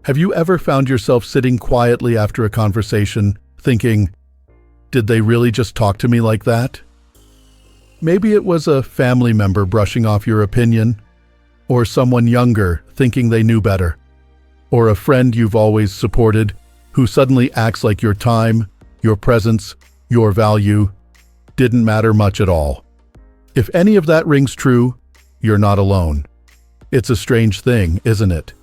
Have you ever found yourself sitting quietly after a conversation, thinking, did they really just talk to me like that? Maybe it was a family member brushing off your opinion, or someone younger thinking they knew better, or a friend you've always supported who suddenly acts like your time, your presence, your value didn't matter much at all. If any of that rings true, you're not alone. It's a strange thing, isn't it?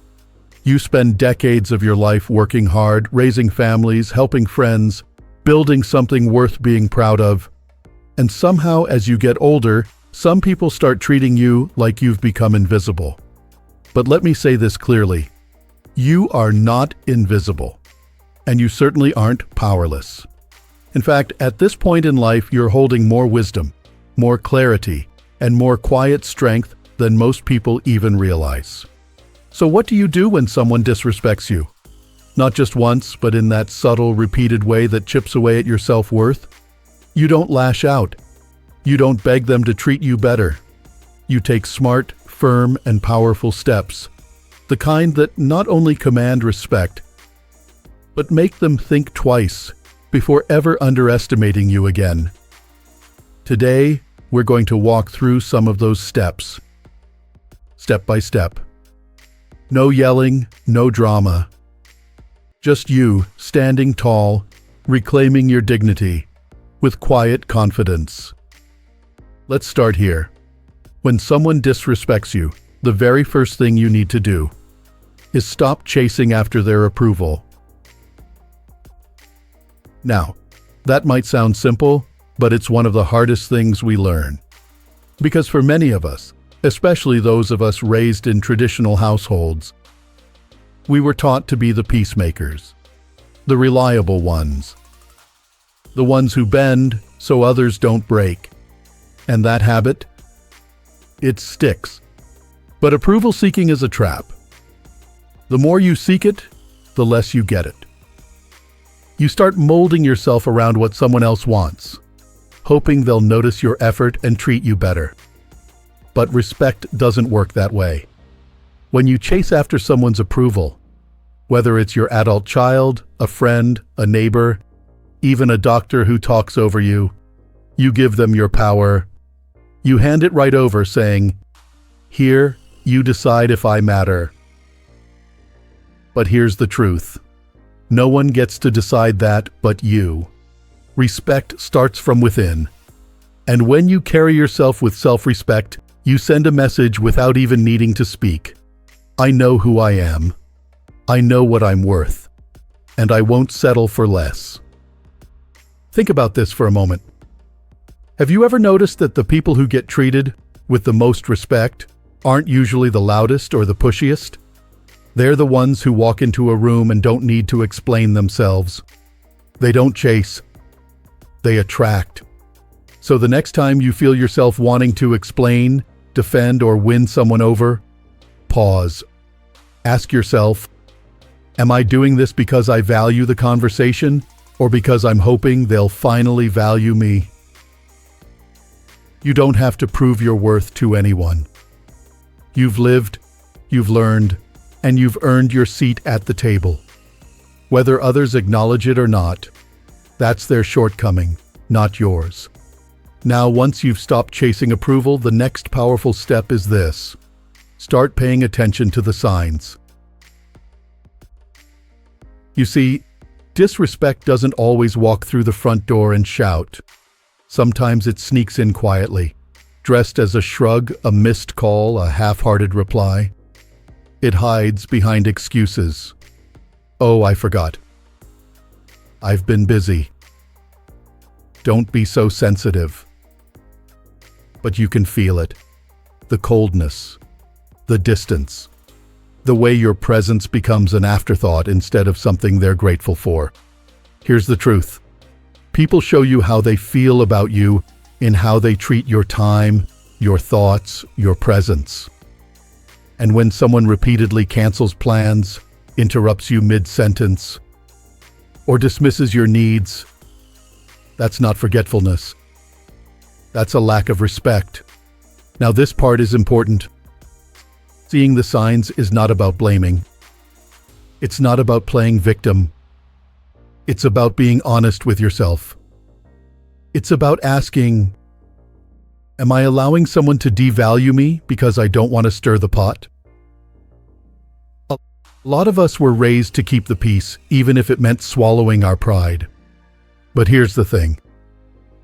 You spend decades of your life working hard, raising families, helping friends, building something worth being proud of. And somehow, as you get older, some people start treating you like you've become invisible. But let me say this clearly. You are not invisible, and you certainly aren't powerless. In fact, at this point in life, you're holding more wisdom, more clarity, and more quiet strength than most people even realize. So what do you do when someone disrespects you? Not just once, but in that subtle, repeated way that chips away at your self-worth? You don't lash out. You don't beg them to treat you better. You take smart, firm, and powerful steps, the kind that not only command respect, but make them think twice before ever underestimating you again. Today, we're going to walk through some of those steps, step by step. No yelling, no drama. Just you, standing tall, reclaiming your dignity, with quiet confidence. Let's start here. When someone disrespects you, the very first thing you need to do is stop chasing after their approval. Now, that might sound simple, but it's one of the hardest things we learn. Because for many of us, especially those of us raised in traditional households, we were taught to be the peacemakers, the reliable ones, the ones who bend so others don't break. And that habit, it sticks. But approval seeking is a trap. The more you seek it, the less you get it. You start molding yourself around what someone else wants, hoping they'll notice your effort and treat you better. But respect doesn't work that way. When you chase after someone's approval, whether it's your adult child, a friend, a neighbor, even a doctor who talks over you, you give them your power. You hand it right over saying, "Here, you decide if I matter." But here's the truth. No one gets to decide that but you. Respect starts from within. And when you carry yourself with self-respect, you send a message without even needing to speak. I know who I am. I know what I'm worth. And I won't settle for less. Think about this for a moment. Have you ever noticed that the people who get treated with the most respect aren't usually the loudest or the pushiest? They're the ones who walk into a room and don't need to explain themselves. They don't chase. They attract. So the next time you feel yourself wanting to explain, defend, or win someone over, pause. Ask yourself, am I doing this because I value the conversation or because I'm hoping they'll finally value me? You don't have to prove your worth to anyone. You've lived, you've learned, and you've earned your seat at the table. Whether others acknowledge it or not, that's their shortcoming, not yours. Now, once you've stopped chasing approval, the next powerful step is this. Start paying attention to the signs. You see, disrespect doesn't always walk through the front door and shout. Sometimes it sneaks in quietly, dressed as a shrug, a missed call, a half-hearted reply. It hides behind excuses. Oh, I forgot. I've been busy. Don't be so sensitive. But you can feel it. The coldness, the distance, the way your presence becomes an afterthought instead of something they're grateful for. Here's the truth. People show you how they feel about you in how they treat your time, your thoughts, your presence. And when someone repeatedly cancels plans, interrupts you mid-sentence, or dismisses your needs, that's not forgetfulness. That's a lack of respect. Now, this part is important. Seeing the signs is not about blaming. It's not about playing victim. It's about being honest with yourself. It's about asking, am I allowing someone to devalue me because I don't want to stir the pot? A lot of us were raised to keep the peace, even if it meant swallowing our pride. But here's the thing.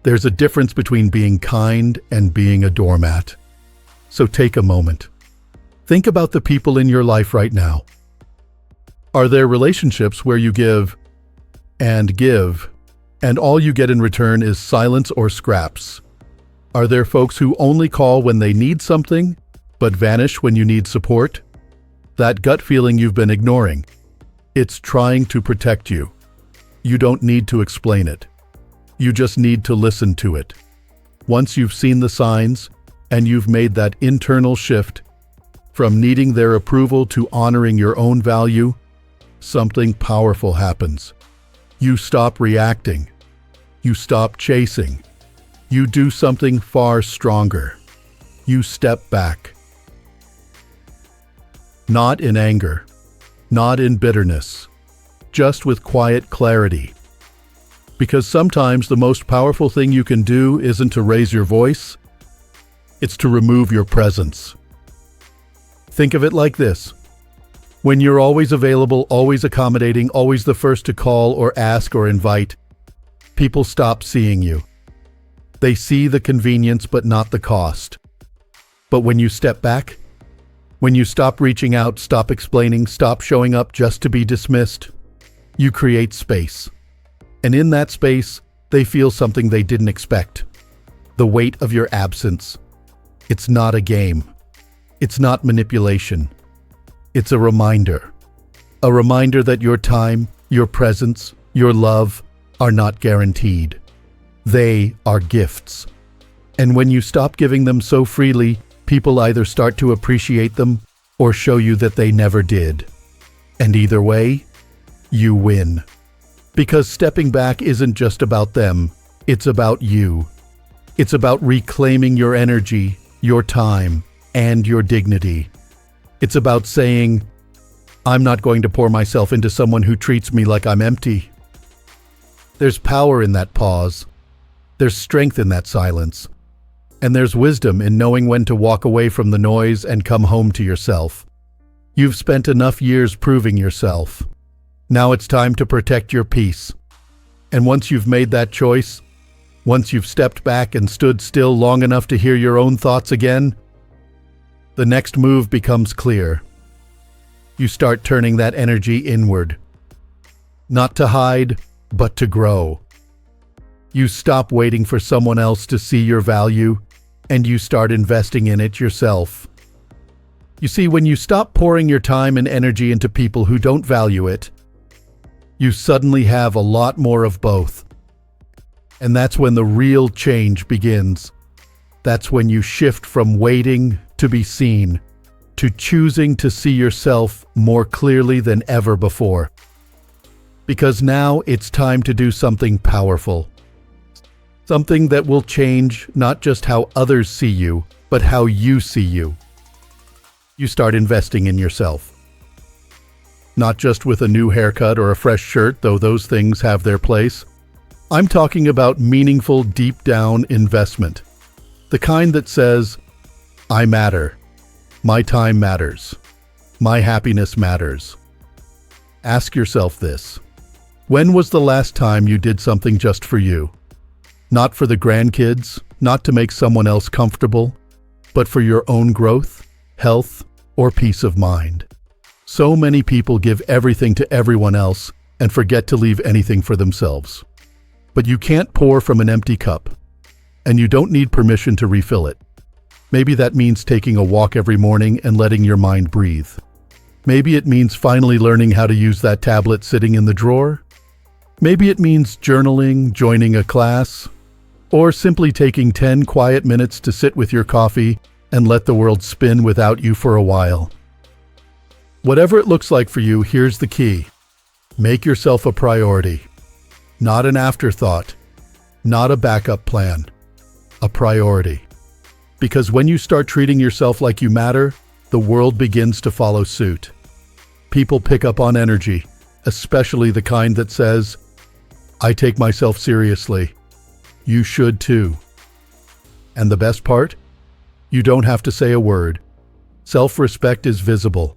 There's a difference between being kind and being a doormat. So take a moment. Think about the people in your life right now. Are there relationships where you give, and all you get in return is silence or scraps? Are there folks who only call when they need something, but vanish when you need support? That gut feeling you've been ignoring. It's trying to protect you. You don't need to explain it. You just need to listen to it. Once you've seen the signs, and you've made that internal shift from needing their approval to honoring your own value, something powerful happens. You stop reacting. You stop chasing. You do something far stronger. You step back. Not in anger, not in bitterness, just with quiet clarity. Because sometimes the most powerful thing you can do isn't to raise your voice, it's to remove your presence. Think of it like this. When you're always available, always accommodating, always the first to call or ask or invite, people stop seeing you. They see the convenience but not the cost. But when you step back, when you stop reaching out, stop explaining, stop showing up just to be dismissed, you create space. And in that space, they feel something they didn't expect. The weight of your absence. It's not a game. It's not manipulation. It's a reminder. A reminder that your time, your presence, your love are not guaranteed. They are gifts. And when you stop giving them so freely, people either start to appreciate them or show you that they never did. And either way, you win. Because stepping back isn't just about them, it's about you. It's about reclaiming your energy, your time, and your dignity. It's about saying, I'm not going to pour myself into someone who treats me like I'm empty. There's power in that pause. There's strength in that silence. And there's wisdom in knowing when to walk away from the noise and come home to yourself. You've spent enough years proving yourself. Now it's time to protect your peace. And once you've made that choice, once you've stepped back and stood still long enough to hear your own thoughts again, the next move becomes clear. You start turning that energy inward. Not to hide, but to grow. You stop waiting for someone else to see your value, and you start investing in it yourself. You see, when you stop pouring your time and energy into people who don't value it, you suddenly have a lot more of both. And that's when the real change begins. That's when you shift from waiting to be seen, to choosing to see yourself more clearly than ever before. Because now it's time to do something powerful. Something that will change not just how others see you, but how you see you. You start investing in yourself. Not just with a new haircut or a fresh shirt, though those things have their place. I'm talking about meaningful, deep-down investment. The kind that says, I matter. My time matters. My happiness matters. Ask yourself this. When was the last time you did something just for you? Not for the grandkids, not to make someone else comfortable, but for your own growth, health, or peace of mind. So many people give everything to everyone else and forget to leave anything for themselves. But you can't pour from an empty cup, and you don't need permission to refill it. Maybe that means taking a walk every morning and letting your mind breathe. Maybe it means finally learning how to use that tablet sitting in the drawer. Maybe it means journaling, joining a class, or simply taking 10 quiet minutes to sit with your coffee and let the world spin without you for a while. Whatever it looks like for you, here's the key. Make yourself a priority. Not an afterthought. Not a backup plan. A priority. Because when you start treating yourself like you matter, the world begins to follow suit. People pick up on energy, especially the kind that says, "I take myself seriously. You should too." And the best part? You don't have to say a word. Self-respect is visible,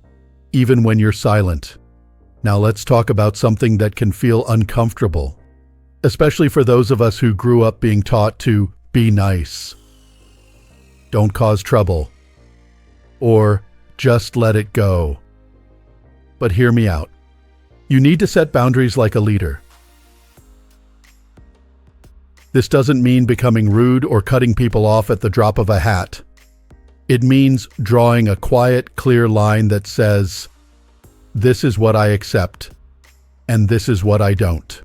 even when you're silent. Now let's talk about something that can feel uncomfortable, especially for those of us who grew up being taught to be nice. Don't cause trouble. Or just let it go. But hear me out. You need to set boundaries like a leader. This doesn't mean becoming rude or cutting people off at the drop of a hat. It means drawing a quiet, clear line that says, "This is what I accept, and this is what I don't."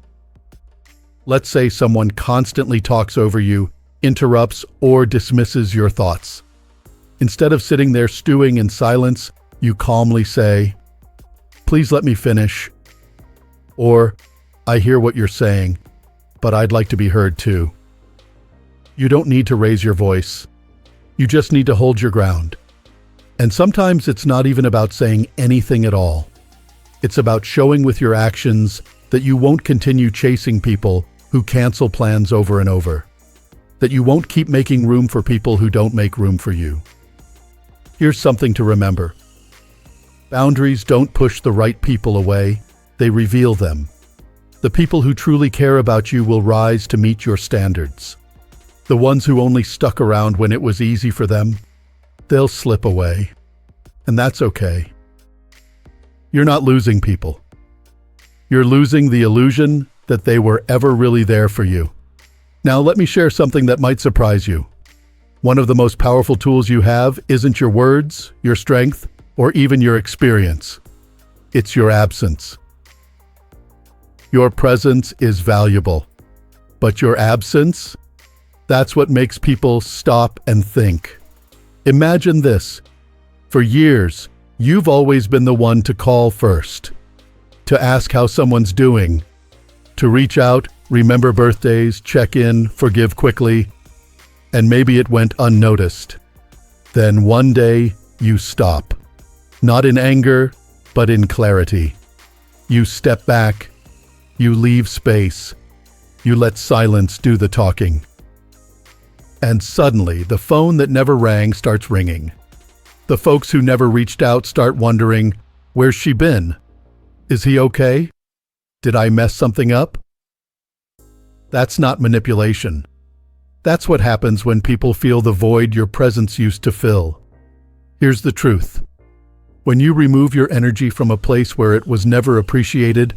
Let's say someone constantly talks over you, interrupts, or dismisses your thoughts. Instead of sitting there stewing in silence, you calmly say, "Please let me finish." Or, "I hear what you're saying, but I'd like to be heard too." You don't need to raise your voice. You just need to hold your ground. And sometimes it's not even about saying anything at all. It's about showing with your actions that you won't continue chasing people who cancel plans over and over. That you won't keep making room for people who don't make room for you. Here's something to remember. Boundaries don't push the right people away, they reveal them. The people who truly care about you will rise to meet your standards. The ones who only stuck around when it was easy for them, they'll slip away. And that's okay. You're not losing people. You're losing the illusion that they were ever really there for you. Now let me share something that might surprise you. One of the most powerful tools you have isn't your words, your strength, or even your experience. It's your absence. Your presence is valuable, but your absence, that's what makes people stop and think. Imagine this. For years, you've always been the one to call first, to ask how someone's doing, to reach out, remember birthdays, check in, forgive quickly, and maybe it went unnoticed. Then one day, you stop. Not in anger, but in clarity. You step back. You leave space. You let silence do the talking. And suddenly, the phone that never rang starts ringing. The folks who never reached out start wondering, where's she been? Is he okay? Did I mess something up? That's not manipulation. That's what happens when people feel the void your presence used to fill. Here's the truth. When you remove your energy from a place where it was never appreciated,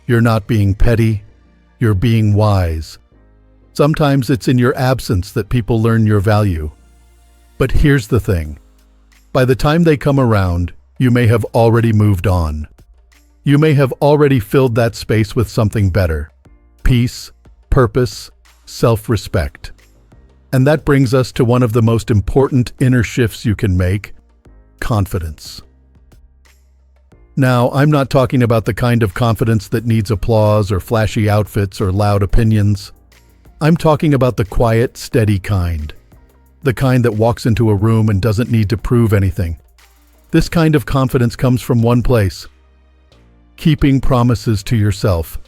you're not being petty, you're being wise. Sometimes it's in your absence that people learn your value. But here's the thing. By the time they come around, you may have already moved on. You may have already filled that space with something better. Peace, purpose, self-respect. And that brings us to one of the most important inner shifts you can make: confidence. Now, I'm not talking about the kind of confidence that needs applause or flashy outfits or loud opinions. I'm talking about the quiet, steady kind. The kind that walks into a room and doesn't need to prove anything. This kind of confidence comes from one place: keeping promises to yourself.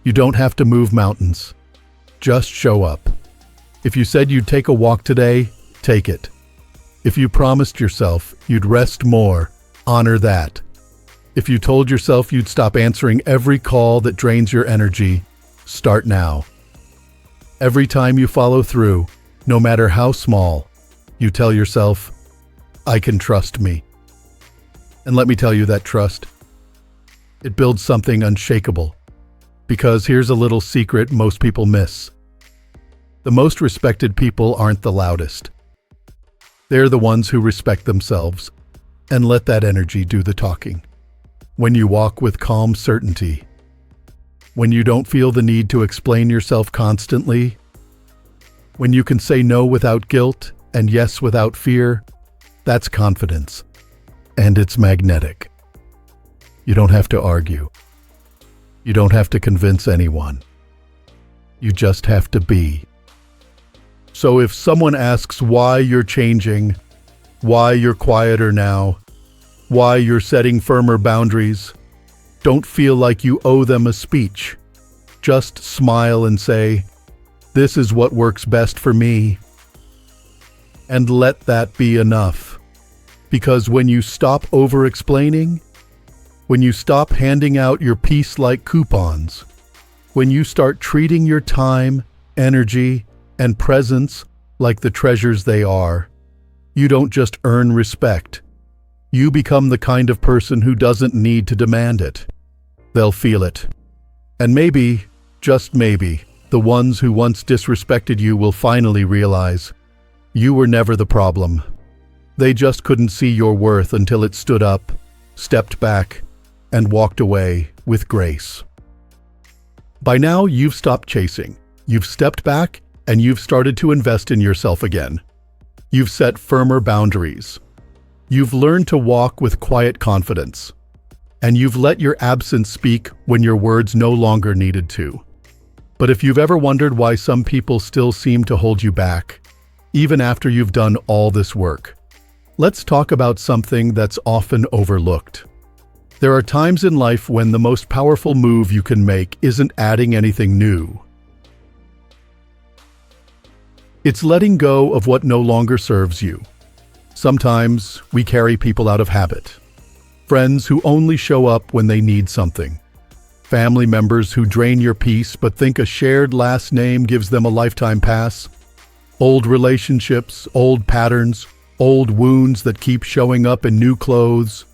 You don't have to move mountains. Just show up. If you said you'd take a walk today, take it. If you promised yourself you'd rest more, honor that. If you told yourself you'd stop answering every call that drains your energy, start now. Every time you follow through, no matter how small, you tell yourself, I can trust me. And let me tell you that trust, it builds something unshakable. Because here's a little secret most people miss. The most respected people aren't the loudest. They're the ones who respect themselves and let that energy do the talking. When you walk with calm certainty, when you don't feel the need to explain yourself constantly, when you can say no without guilt and yes without fear, that's confidence. And it's magnetic. You don't have to argue. You don't have to convince anyone. You just have to be. So if someone asks why you're changing, why you're quieter now, why you're setting firmer boundaries. Don't feel like you owe them a speech. Just smile and say, "This is what works best for me." And let that be enough. Because when you stop over-explaining, when you stop handing out your peace like coupons, when you start treating your time, energy, and presence like the treasures they are, you don't just earn respect. You become the kind of person who doesn't need to demand it. They'll feel it. And maybe, just maybe, the ones who once disrespected you will finally realize you were never the problem. They just couldn't see your worth until it stood up, stepped back, and walked away with grace. By now, you've stopped chasing. You've stepped back, and you've started to invest in yourself again. You've set firmer boundaries. You've learned to walk with quiet confidence. And you've let your absence speak when your words no longer needed to. But if you've ever wondered why some people still seem to hold you back, even after you've done all this work, let's talk about something that's often overlooked. There are times in life when the most powerful move you can make isn't adding anything new. It's letting go of what no longer serves you. Sometimes we carry people out of habit. Friends who only show up when they need something. Family members who drain your peace but think a shared last name gives them a lifetime pass. Old relationships, old patterns, old wounds that keep showing up in new clothes.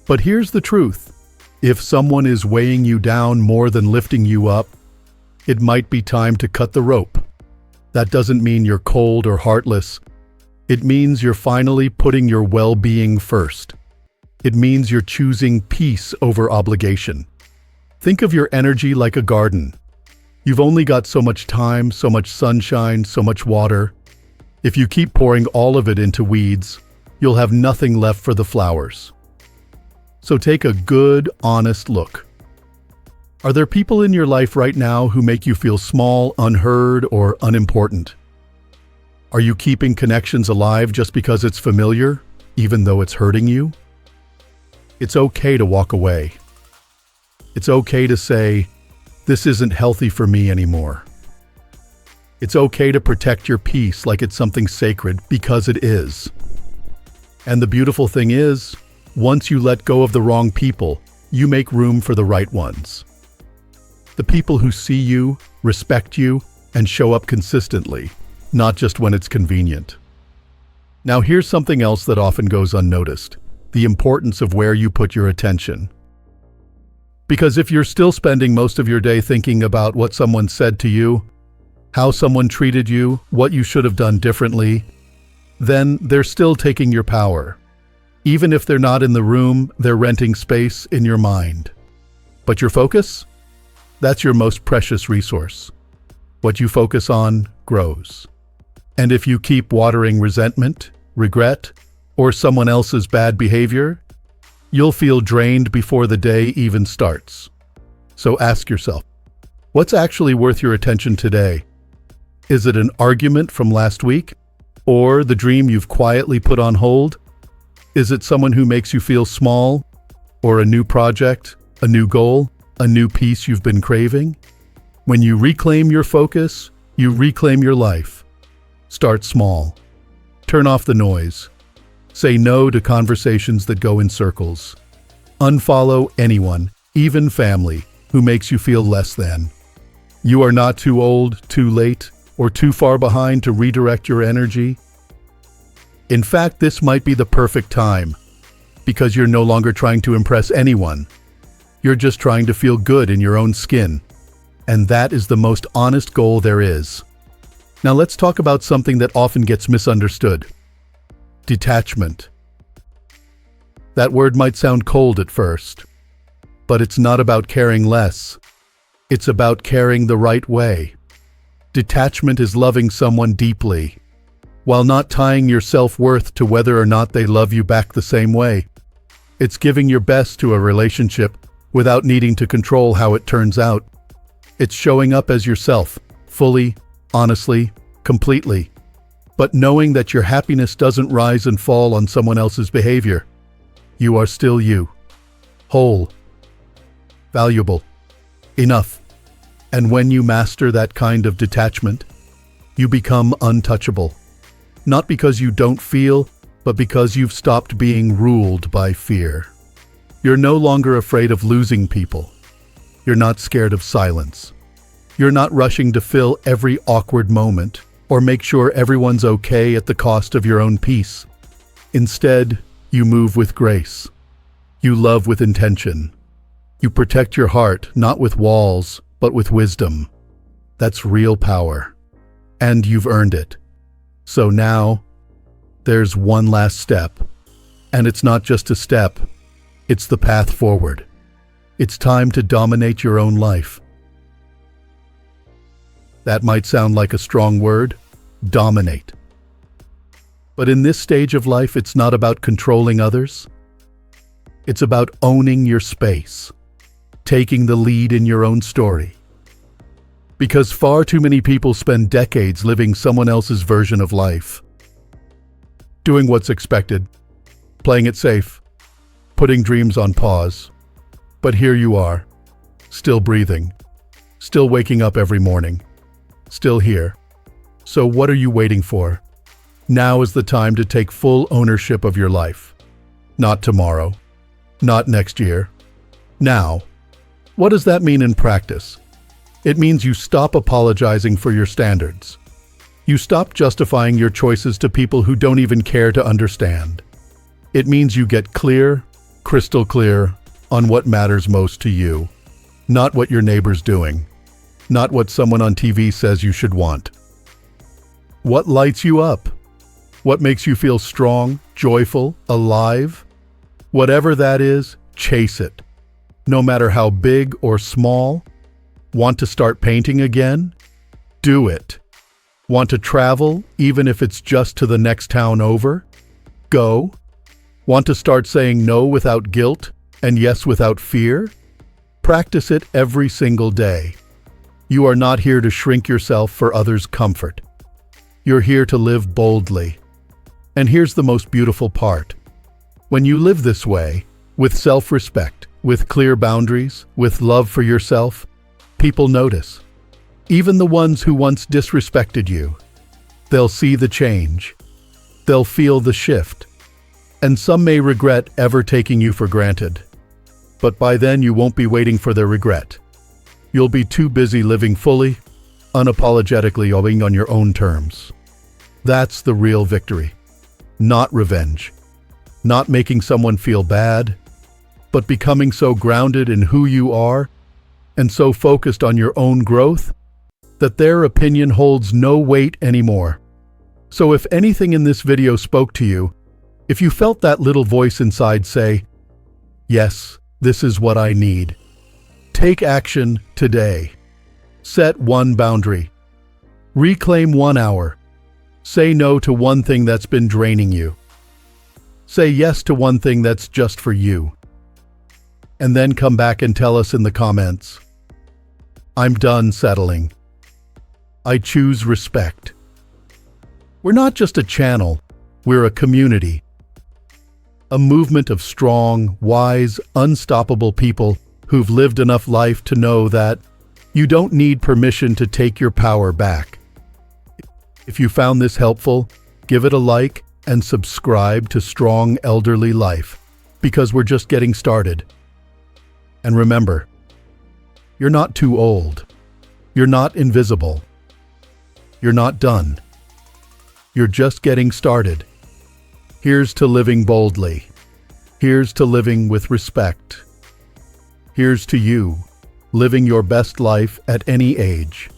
But here's the truth. If someone is weighing you down more than lifting you up, it might be time to cut the rope. That doesn't mean you're cold or heartless. It means you're finally putting your well-being first. It means you're choosing peace over obligation. Think of your energy like a garden. You've only got so much time, so much sunshine, so much water. If you keep pouring all of it into weeds, you'll have nothing left for the flowers. So take a good, honest look. Are there people in your life right now who make you feel small, unheard, or unimportant? Are you keeping connections alive just because it's familiar, even though it's hurting you? It's okay to walk away. It's okay to say, "This isn't healthy for me anymore." It's okay to protect your peace like it's something sacred, because it is. And the beautiful thing is, once you let go of the wrong people, you make room for the right ones. The people who see you, respect you, and show up consistently, not just when it's convenient. Now here's something else that often goes unnoticed: the importance of where you put your attention. Because if you're still spending most of your day thinking about what someone said to you, how someone treated you, what you should have done differently, then they're still taking your power. Even if they're not in the room, they're renting space in your mind. But your focus? That's your most precious resource. What you focus on grows. And if you keep watering resentment, regret, or someone else's bad behavior, you'll feel drained before the day even starts. So ask yourself, what's actually worth your attention today? Is it an argument from last week? Or the dream you've quietly put on hold? Is it someone who makes you feel small? Or a new project, a new goal, a new peace you've been craving? When you reclaim your focus, you reclaim your life. Start small. Turn off the noise. Say no to conversations that go in circles. Unfollow anyone, even family, who makes you feel less than. You are not too old, too late, or too far behind to redirect your energy. In fact, this might be the perfect time, because you're no longer trying to impress anyone. You're just trying to feel good in your own skin. And that is the most honest goal there is. Now let's talk about something that often gets misunderstood. Detachment. That word might sound cold at first, but it's not about caring less. It's about caring the right way. Detachment is loving someone deeply, while not tying your self-worth to whether or not they love you back the same way. It's giving your best to a relationship without needing to control how it turns out. It's showing up as yourself, fully, honestly, completely, but knowing that your happiness doesn't rise and fall on someone else's behavior. You are still you, whole, valuable, enough. And when you master that kind of detachment, you become untouchable. Not because you don't feel, but because you've stopped being ruled by fear. You're no longer afraid of losing people. You're not scared of silence. You're not rushing to fill every awkward moment or make sure everyone's okay at the cost of your own peace. Instead, you move with grace. You love with intention. You protect your heart not with walls, but with wisdom. That's real power. And you've earned it. So now, there's one last step. And it's not just a step, it's the path forward. It's time to dominate your own life. That might sound like a strong word, dominate. But in this stage of life, it's not about controlling others. It's about owning your space, taking the lead in your own story. Because far too many people spend decades living someone else's version of life. Doing what's expected, playing it safe, putting dreams on pause. But here you are, still breathing, still waking up every morning, still here. So what are you waiting for? Now is the time to take full ownership of your life. Not tomorrow, not next year, now. What does that mean in practice? It means you stop apologizing for your standards. You stop justifying your choices to people who don't even care to understand. It means you get clear, crystal clear, on what matters most to you. Not what your neighbor's doing. Not what someone on TV says you should want. What lights you up? What makes you feel strong, joyful, alive? Whatever that is, chase it. No matter how big or small. Want to start painting again? Do it. Want to travel, even if it's just to the next town over? Go. Want to start saying no without guilt and yes without fear? Practice it every single day. You are not here to shrink yourself for others' comfort. You're here to live boldly. And here's the most beautiful part. When you live this way, with self-respect, with clear boundaries, with love for yourself, people notice. Even the ones who once disrespected you. They'll see the change. They'll feel the shift. And some may regret ever taking you for granted. But by then you won't be waiting for their regret. You'll be too busy living fully, unapologetically owing on your own terms. That's the real victory. Not revenge. Not making someone feel bad, but becoming so grounded in who you are and so focused on your own growth that their opinion holds no weight anymore. So if anything in this video spoke to you, if you felt that little voice inside say, "Yes, this is what I need," take action today. Set one boundary. Reclaim 1 hour. Say no to one thing that's been draining you. Say yes to one thing that's just for you. And then come back and tell us in the comments, "I'm done settling. I choose respect." We're not just a channel, we're a community. A movement of strong, wise, unstoppable people who've lived enough life to know that you don't need permission to take your power back. If you found this helpful, give it a like and subscribe to Strong Elderly Life, because we're just getting started. And remember, you're not too old. You're not invisible. You're not done. You're just getting started. Here's to living boldly. Here's to living with respect. Here's to you, living your best life at any age.